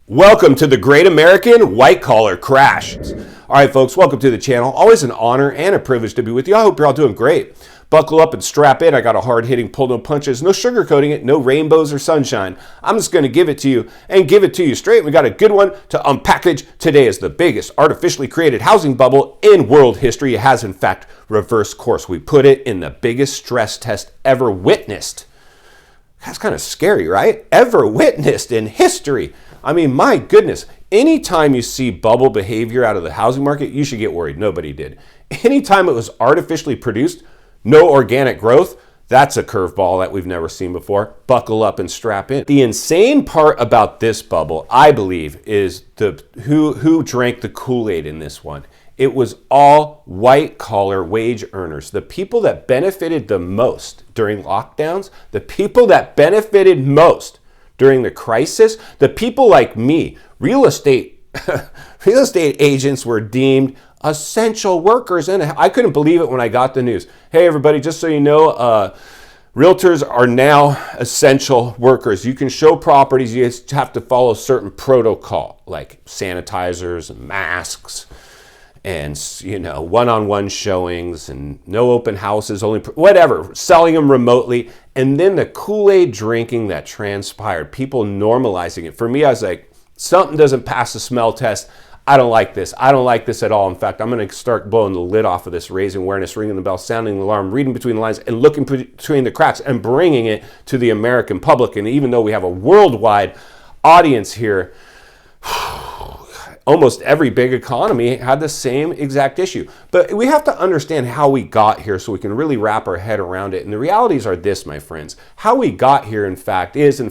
Welcome to the Great American White Collar Crash. All right, folks, welcome to the channel. Always an honor and a privilege to be with you. I hope you're all doing great. Buckle up and strap in. I got a hard-hitting pull no punches, no sugarcoating it, no rainbows or sunshine. I'm just going to give it to you and give it to you straight. We got a good one to unpackage. Today is the biggest artificially created housing bubble in world history. It has, in fact, reversed course. We put it in the biggest stress test ever witnessed. That's kind of scary, right? Ever witnessed in history. I mean, my goodness, anytime you see bubble behavior out of the housing market, you should get worried. Nobody did. Anytime it was artificially produced, no organic growth, that's a curveball that we've never seen before. Buckle up and strap in. The insane part about this bubble, I believe, is who drank the Kool-Aid in this one. It was all white-collar wage earners, the people that benefited the most during lockdowns, the people that benefited most during the crisis, the people like me. Real estate agents were deemed essential workers, and I couldn't believe it when I got the news. Hey, everybody, just so you know, realtors are now essential workers. You can show properties, you just have to follow certain protocol, like sanitizers and masks, and one-on-one showings and no open houses, only whatever, selling them remotely. And then the Kool-Aid drinking that transpired, people normalizing it. For me, I was like, something doesn't pass the smell test. I don't like this. I don't like this at all. In fact, I'm going to start blowing the lid off of this, raising awareness, ringing the bell, sounding the alarm, reading between the lines, and looking between the cracks and bringing it to the American public. And even though we have a worldwide audience here, almost every big economy had the same exact issue. But we have to understand how we got here so we can really wrap our head around it. And the realities are this, my friends. How we got here, is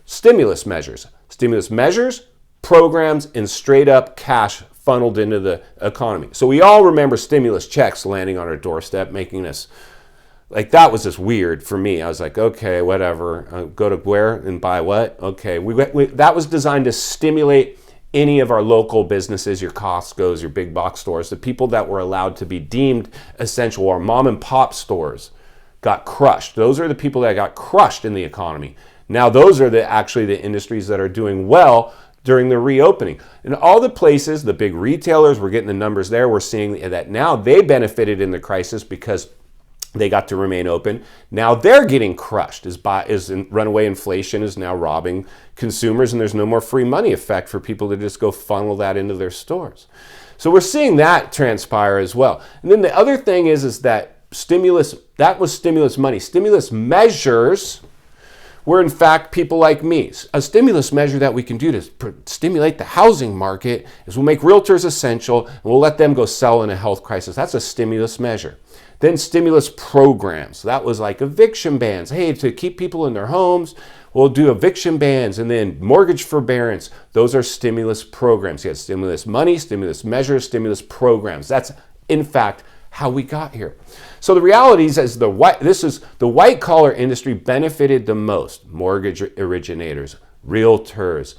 stimulus measures. Stimulus measures, programs, and straight up cash funneled into the economy. So we all remember stimulus checks landing on our doorstep, making us, like, that was just weird for me. I was like, okay, whatever. Go to where and buy what? Okay, that was designed to stimulate any of our local businesses, your Costco's, your big box stores, the people that were allowed to be deemed essential, or mom and pop stores got crushed. Those are the people that got crushed in the economy. Now those are actually the industries that are doing well during the reopening. And all the places, the big retailers, we're getting the numbers there, we're seeing that now they benefited in the crisis because they got to remain open. Now they're getting crushed as runaway inflation is now robbing consumers, and there's no more free money effect for people to just go funnel that into their stores. So we're seeing that transpire as well. And then the other thing is that that was stimulus money. Stimulus measures were in fact people like me. A stimulus measure that we can do to stimulate the housing market is we'll make realtors essential and we'll let them go sell in a health crisis. That's a stimulus measure. Then stimulus programs. That was like eviction bans. Hey, to keep people in their homes, we'll do eviction bans, and then mortgage forbearance. Those are stimulus programs. You have stimulus money, stimulus measures, stimulus programs. That's, in fact, how we got here. So the reality is the white collar industry benefited the most. Mortgage originators, realtors,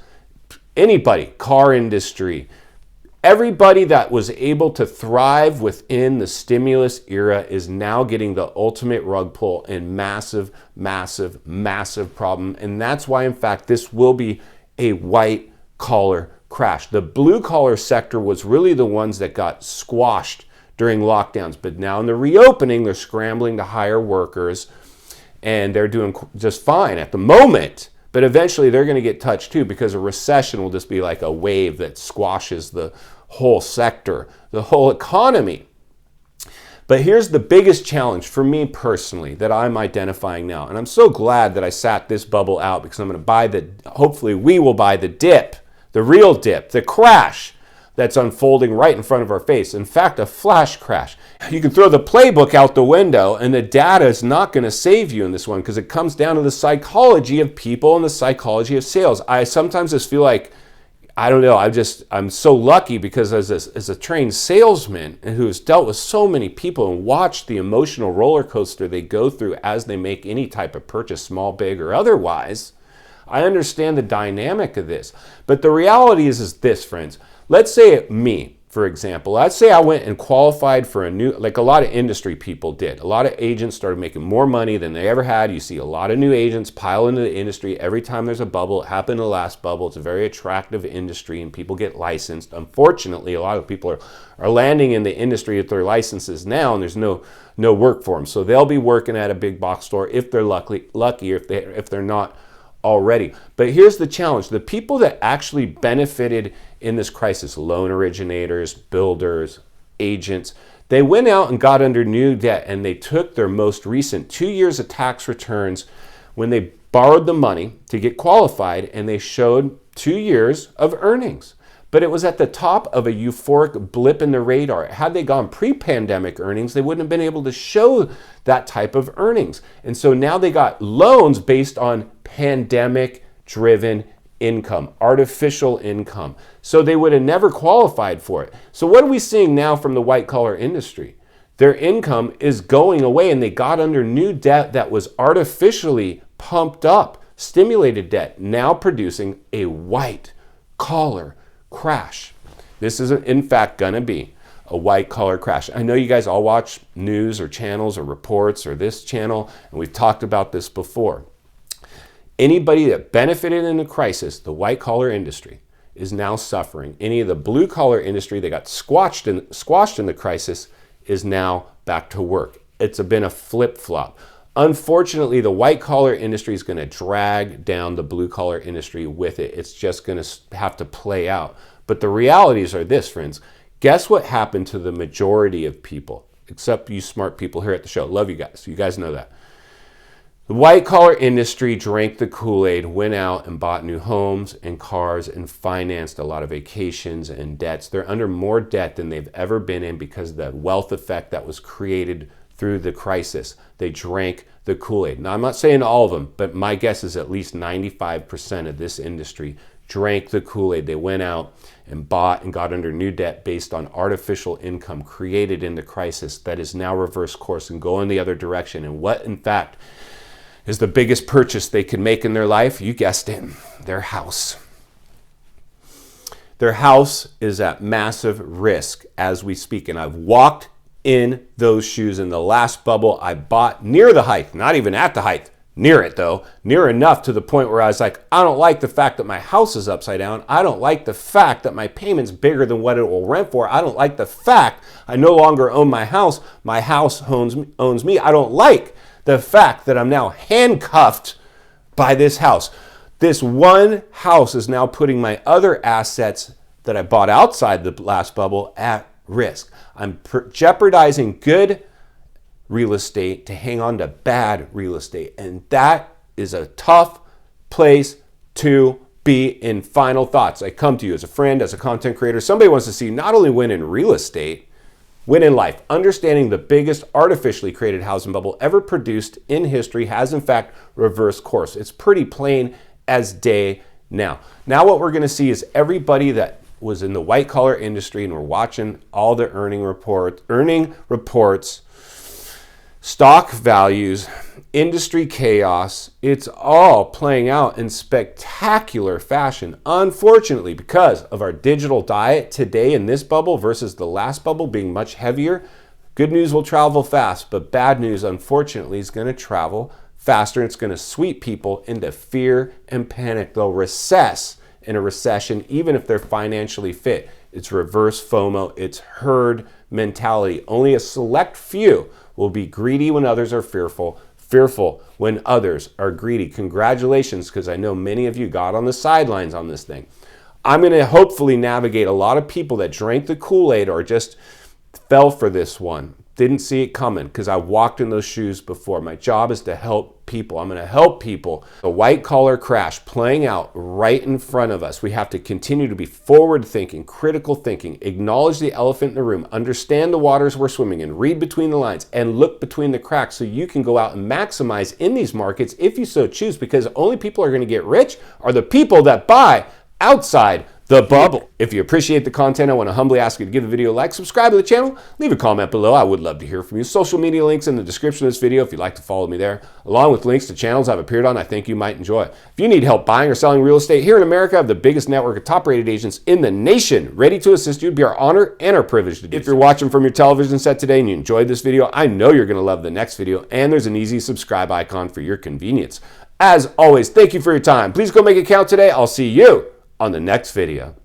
anybody, car industry. Everybody that was able to thrive within the stimulus era is now getting the ultimate rug pull and massive, massive, massive problem. And that's why, in fact, this will be a white collar crash. The blue collar sector was really the ones that got squashed during lockdowns. But now in the reopening, they're scrambling to hire workers, and they're doing just fine at the moment. But eventually they're going to get touched too, because a recession will just be like a wave that squashes the whole sector, the whole economy. But here's the biggest challenge for me personally that I'm identifying now. And I'm so glad that I sat this bubble out, because I'm going to hopefully we will buy the dip, the real dip, the crash that's unfolding right in front of our face. In fact, a flash crash. You can throw the playbook out the window, and the data is not going to save you in this one, because it comes down to the psychology of people and the psychology of sales. I sometimes just feel like, I don't know, I'm so lucky, because as a trained salesman who has dealt with so many people and watched the emotional roller coaster they go through as they make any type of purchase, small, big, or otherwise, I understand the dynamic of this. But the reality is this, friends. Let's say me, for example, let's say I went and qualified for a new, like a lot of industry people did. A lot of agents started making more money than they ever had. You see a lot of new agents pile into the industry every time there's a bubble. It happened in the last bubble. It's a very attractive industry and people get licensed. Unfortunately, a lot of people are landing in the industry with their licenses now and there's no work for them. So they'll be working at a big box store if they're lucky or if they're not already. But here's the challenge. The people that actually benefited in this crisis, loan originators, builders, agents, they went out and got under new debt and they took their most recent 2 years of tax returns when they borrowed the money to get qualified and they showed 2 years of earnings. But it was at the top of a euphoric blip in the radar. Had they gone pre-pandemic earnings, they wouldn't have been able to show that type of earnings. And so now they got loans based on pandemic-driven income, artificial income. So they would have never qualified for it. So what are we seeing now from the white-collar industry? Their income is going away and they got under new debt that was artificially pumped up, stimulated debt, now producing a white-collar crash. This is in fact going to be a white collar crash. I know you guys all watch news or channels or reports or this channel, and we've talked about this before. Anybody that benefited in the crisis, the white collar industry, is now suffering. Any of the blue collar industry that got squashed in the crisis is now back to work. It's been a flip-flop. Unfortunately, the white collar industry is going to drag down the blue collar industry with it. It's just going to have to play out. But the realities are this, friends. Guess what happened to the majority of people, except you smart people here at the show. Love you guys. You guys know that. The white collar industry drank the Kool-Aid, went out and bought new homes and cars and financed a lot of vacations and debts. They're under more debt than they've ever been in because of the wealth effect that was created through the crisis. They drank the Kool-Aid. Now, I'm not saying all of them, but my guess is at least 95% of this industry drank the Kool-Aid. They went out and bought and got under new debt based on artificial income created in the crisis that is now reverse course and going the other direction. And what, in fact, is the biggest purchase they could make in their life? You guessed it, their house. Their house is at massive risk as we speak. And I've walked in those shoes in the last bubble. I bought near the height, not even at the height, near it though, near enough to the point where I was like, I don't like the fact that my house is upside down. I don't like the fact that my payment's bigger than what it will rent for. I don't like the fact I no longer own my house owns me. I don't like the fact that I'm now handcuffed by this house. This one house is now putting my other assets that I bought outside the last bubble at risk. I'm jeopardizing good real estate to hang on to bad real estate. And that is a tough place to be in. Final thoughts. I come to you as a friend, as a content creator. Somebody wants to see you not only win in real estate, win in life. Understanding the biggest artificially created housing bubble ever produced in history has in fact reversed course. It's pretty plain as day now. Now what we're going to see is everybody that was in the white collar industry and we're watching all the earning reports, stock values, industry chaos. It's all playing out in spectacular fashion. Unfortunately, because of our digital diet today in this bubble versus the last bubble being much heavier, good news will travel fast, but bad news, unfortunately, is going to travel faster. It's going to sweep people into fear and panic. They'll recess in a recession, even if they're financially fit. It's reverse FOMO. It's herd mentality. Only a select few will be greedy when others are fearful when others are greedy. Congratulations, because I know many of you got on the sidelines on this thing. I'm going to hopefully navigate a lot of people that drank the Kool-Aid or just fell for this one. Didn't see it coming because I walked in those shoes before. My job is to help people. I'm going to help people. The white collar crash playing out right in front of us. We have to continue to be forward thinking, critical thinking, acknowledge the elephant in the room, understand the waters we're swimming in, read between the lines, and look between the cracks so you can go out and maximize in these markets if you so choose, because only people are going to get rich are the people that buy outside the bubble. If you appreciate the content, I want to humbly ask you to give the video a like, subscribe to the channel, leave a comment below. I would love to hear from you. Social media links in the description of this video if you'd like to follow me there, along with links to channels I've appeared on I think you might enjoy. If you need help buying or selling real estate here in America, I have the biggest network of top-rated agents in the nation ready to assist you. It'd be our honor and our privilege to do. If you're watching from your television set today and you enjoyed this video, I know you're going to love the next video, and there's an easy subscribe icon for your convenience. As always, thank you for your time. Please go make it count today. I'll see you on the next video.